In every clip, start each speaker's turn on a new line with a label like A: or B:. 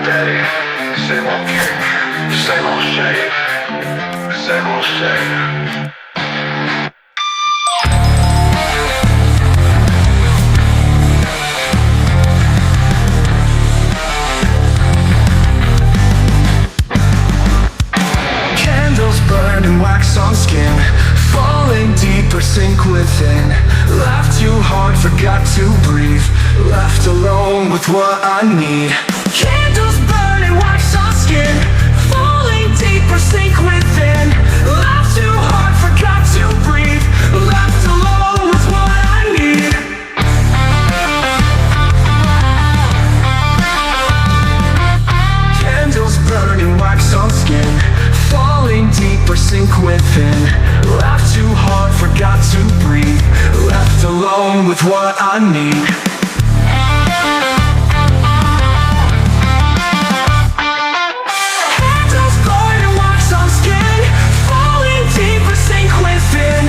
A: steady. Same old king, same old shade, same old shade.
B: Burning wax on skin, falling deeper, sink within. Laughed too hard, forgot to breathe. Left alone with what I need. Candles burning, wax on skin, falling deeper, sink within. Laughed too hard, forgot to breathe. Left alone with what I need. Candles burning, wax on skin, falling deeper, sink within. Laughed too hard, forgot to breathe. Left alone with what I need. Candles burning, wax on skin, falling deeper, sink within.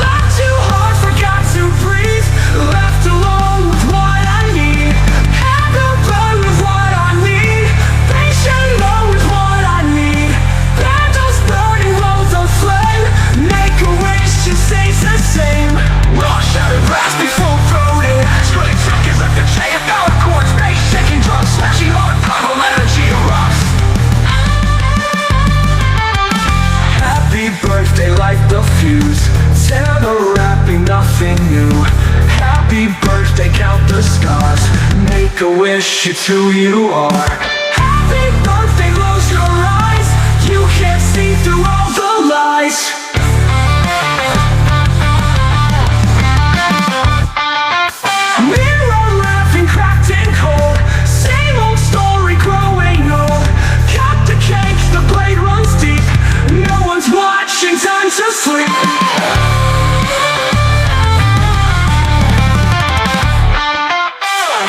B: Laughed too hard, forgot to breathe. Left alone with what I need. Candle burn with what I need. Patient alone with what I need. Candles burning, roll the flame. Make a wish, it stays the same. Raw shattered brass before floating. Splitting seconds like the chain of power chords. Bass shaking drums, smashing hard, primal energy erupts. Happy birthday, light the fuse. Tear the wrapping, nothing new. Happy birthday, count the scars. Make a wish, it's who you are. Happy birthday, close your eyes. You can't see through all the lies. Mirror laughing, cracked and cold. Same old story, growing old. Cut the cake, the blade runs deep. No one's watching, time to sleep.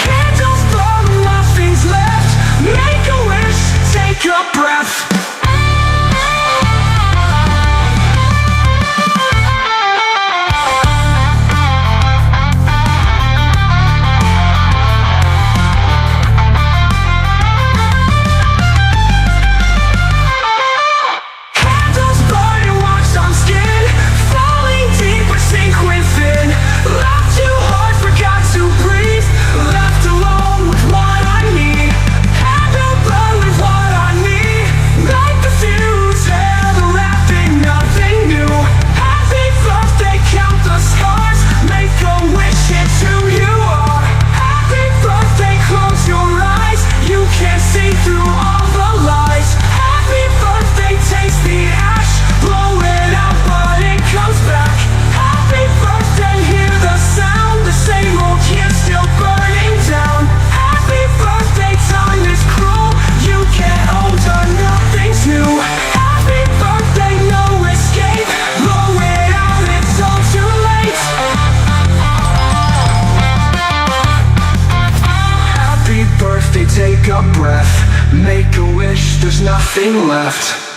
B: Candles burn, nothing's left. Make a wish, take a breath. Candles burning, wax on skin, falling deeper, sink within. Laughed too hard, forgot to breathe. Left alone with what I need. Candle burn with what I need. Light the fuse, tear the wrapping, nothing new. Happy birthday, count the scars. Make a wish, it's who you are. Happy birthday, close your eyes. You can't see through all the lies. Happy birthday, taste the ash. Blow it out, but it comes back. Happy birthday, hear the sound. The same old year still burning down. Happy birthday, time is cruel. You can't alter, nothing's new. Happy birthday, no escape. Blow it out, it's all too late. Happy birthday, take a breath. Make a wish, there's nothing left.